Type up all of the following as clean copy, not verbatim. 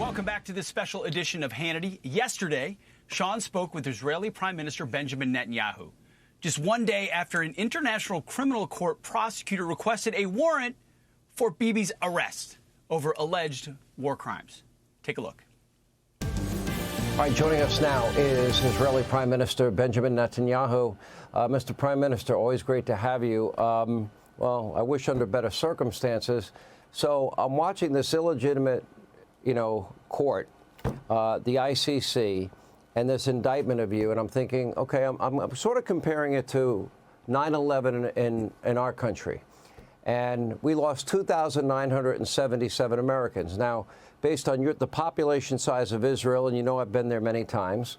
Welcome back to this special edition of Hannity. Yesterday, Sean spoke with Israeli Prime Minister Benjamin Netanyahu. Just one day after an international criminal court prosecutor requested a warrant for Bibi's arrest over alleged war crimes. Take a look. All right, joining us now is Israeli Prime Minister Benjamin Netanyahu. Mr. Prime Minister, always great to have you. Well, I wish under better circumstances. So I'm watching this illegitimate, court, the ICC, and this indictment of you, and I'm thinking, okay, I'm sort of comparing it to 9/11 in our country. And we lost 2,977 Americans. Now, based on the population size of Israel, and I've been there many times,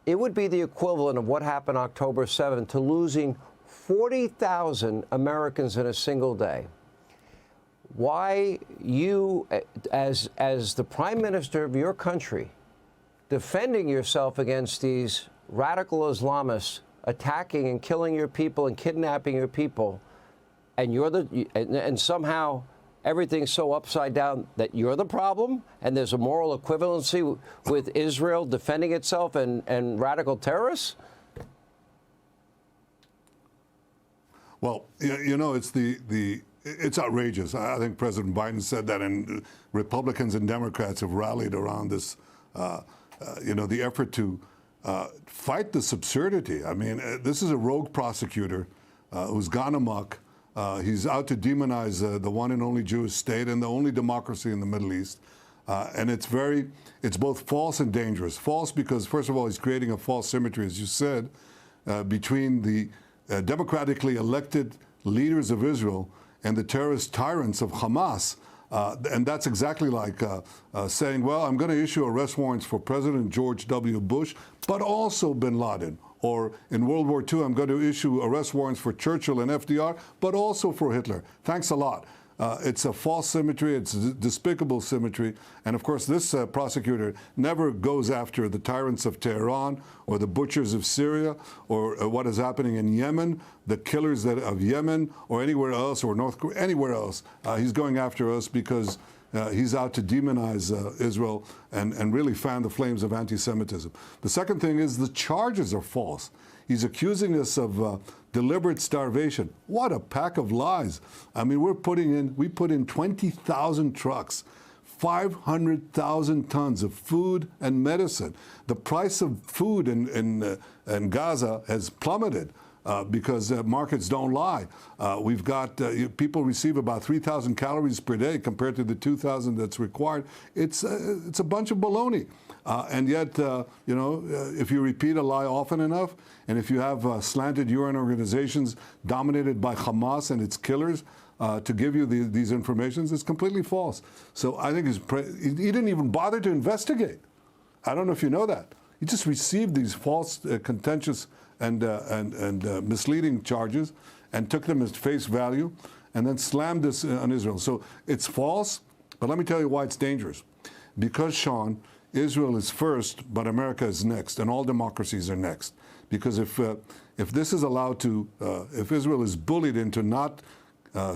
it would be the equivalent of what happened October 7th to losing 40,000 Americans in a single day. Why you, as the Prime Minister of your country, defending yourself against these radical Islamists attacking and killing your people and kidnapping your people, and somehow everything's so upside down that you're the problem, and there's a moral equivalency with Israel defending itself and radical terrorists? Well, it's outrageous. I think President Biden said that, and Republicans and Democrats have rallied around this, the effort to fight this absurdity. I mean, this is a rogue prosecutor who's gone amok. He's out to demonize the one and only Jewish state and the only democracy in the Middle East. And it's both false and dangerous. False because, first of all, he's creating a false symmetry, as you said, between the democratically elected leaders of Israel and the terrorist tyrants of Hamas. And that's exactly like saying, well, I'm going to issue arrest warrants for President George W. Bush, but also bin Laden. Or in World War II, I'm going to issue arrest warrants for Churchill and FDR, but also for Hitler. Thanks a lot. It's a false symmetry. It's a despicable symmetry. And of course, this prosecutor never goes after the tyrants of Tehran or the butchers of Syria or what is happening in Yemen, the killers of Yemen or anywhere else, or North Korea, anywhere else. He's going after us because he's out to demonize Israel and really fan the flames of anti-Semitism. The second thing is the charges are false. He's accusing us of deliberate starvation. What a pack of lies. I mean, we put in 20,000 trucks, 500,000 tons of food and medicine. The price of food in Gaza has plummeted. Because markets don't lie. We've got people receive about 3,000 calories per day compared to the 2,000 that's required. It's a bunch of baloney. And yet, if you repeat a lie often enough, and if you have slanted urine organizations dominated by Hamas and its killers to give you these informations, it's completely false. So I think he didn't even bother to investigate. I don't know if you know that. He just received these false, contentious and misleading charges and took them as face value and then slammed this on Israel. So it's false, but let me tell you why it's dangerous. Because, Sean, Israel is first, but America is next, and all democracies are next. Because if this is allowed to, if Israel is bullied into not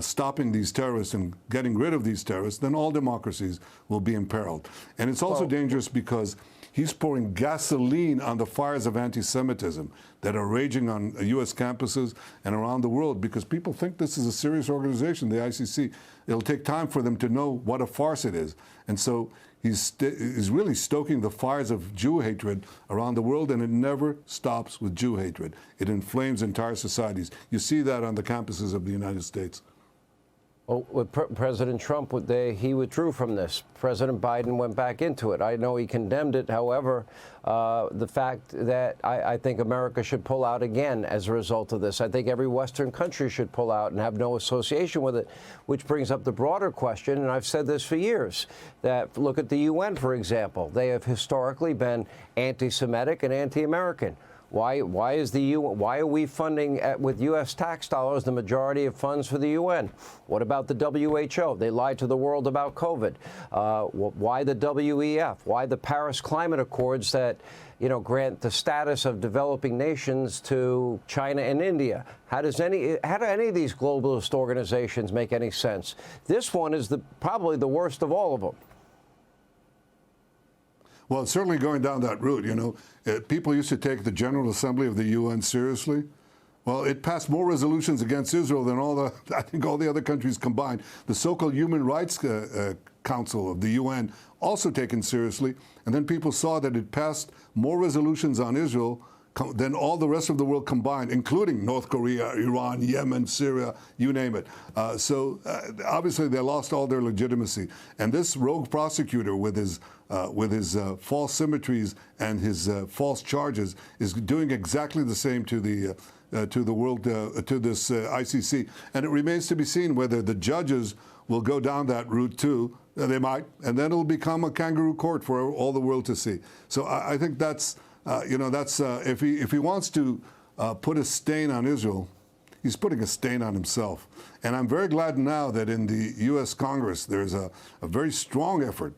stopping these terrorists and getting rid of these terrorists, then all democracies will be imperiled. And it's also dangerous because he's pouring gasoline on the fires of anti-Semitism that are raging on U.S. campuses and around the world because people think this is a serious organization, the ICC. It'll take time for them to know what a farce it is. And so he's really stoking the fires of Jew hatred around the world, and it never stops with Jew hatred. It inflames entire societies. You see that on the campuses of the United States. Well, with President Trump, he withdrew from this. President Biden went back into it. I know he condemned it. However, the fact that I think America should pull out again as a result of this. I think every Western country should pull out and have no association with it, which brings up the broader question, and I've said this for years, that look at the UN, for example. They have historically been anti-Semitic and anti-American. Why are we funding with U.S. tax dollars the majority of funds for the UN? What about the WHO? They lied to the world about COVID. Why the WEF? Why the Paris Climate Accords that grant the status of developing nations to China and India? How do any of these globalist organizations make any sense? This one is probably the worst of all of them. Well, it's certainly going down that route. You know, people used to take the General Assembly of the UN seriously. Well, it passed more resolutions against Israel than I think all the other countries combined. The so-called Human Rights Council of the UN also taken seriously, and then people saw that it passed more resolutions on Israel than all the rest of the world combined, including North Korea, Iran, Yemen, Syria, you name it. So obviously they lost all their legitimacy. And this rogue prosecutor with his false symmetries and his false charges is doing exactly the same to the world, to this ICC. And it remains to be seen whether the judges will go down that route too. They might, and then it'll become a kangaroo court for all the world to see. So I think that's, if he wants to put a stain on Israel, he's putting a stain on himself. And I'm very glad now that in the U.S. Congress there's a very strong effort,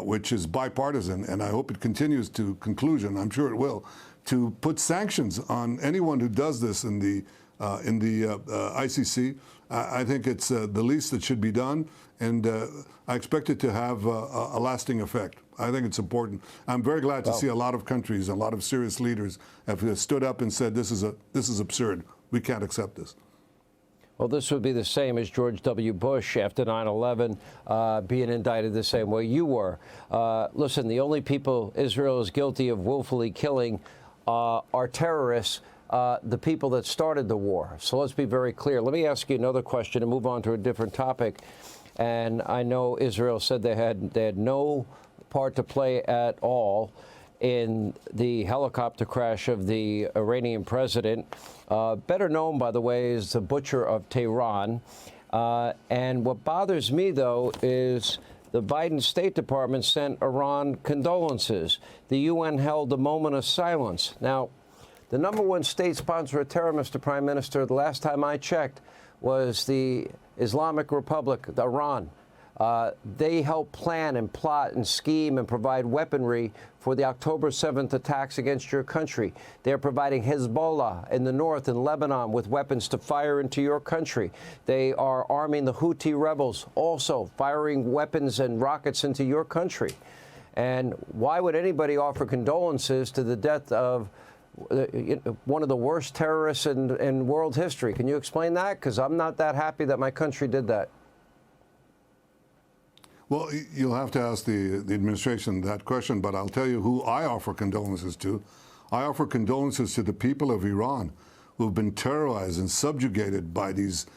which is bipartisan, and I hope it continues to conclusion. I'm sure it will, to put sanctions on anyone who does this in the ICC. I think it's the least that should be done, and I expect it to have a lasting effect. I think it's important. I'm very glad to see a lot of countries, a lot of serious leaders have stood up and said, this is absurd. We can't accept this. Well, this would be the same as George W. Bush after 9/11 being indicted the same way you were. Listen, the only people Israel is guilty of willfully killing are terrorists, the people that started the war. So let's be very clear. Let me ask you another question and move on to a different topic. And I know Israel said they had no part to play at all in the helicopter crash of the Iranian president, better known, by the way, as the Butcher of Tehran. And what bothers me, though, is the Biden State Department sent Iran condolences. The UN held a moment of silence. Now, the #1 state sponsor of terror, Mr. Prime Minister, the last time I checked, was the Islamic Republic, Iran. They helped plan and plot and scheme and provide weaponry for the October 7th attacks against your country. They're providing Hezbollah in the north and Lebanon with weapons to fire into your country. They are arming the Houthi rebels, also firing weapons and rockets into your country. And why would anybody offer condolences to the death of one of the worst terrorists in world history? Can you explain that? Because I'm not that happy that my country did that. Well, you'll have to ask the administration that question, but I'll tell you who I offer condolences to. I offer condolences to the people of Iran who have been terrorized and subjugated by these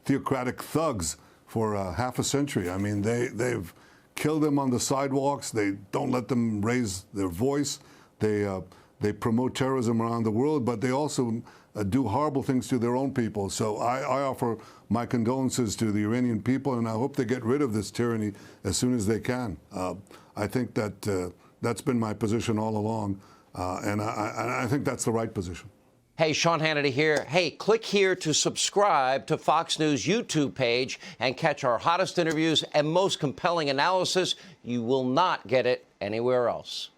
theocratic thugs for half a century. I mean, they've killed them on the sidewalks. They don't let them raise their voice. They promote terrorism around the world, but they also do horrible things to their own people. So I offer my condolences to the Iranian people, and I hope they get rid of this tyranny as soon as they can. I think that that's been my position all along, and I think that's the right position. Hey, Sean Hannity here. Hey, click here to subscribe to Fox News YouTube page and catch our hottest interviews and most compelling analysis. You will not get it anywhere else.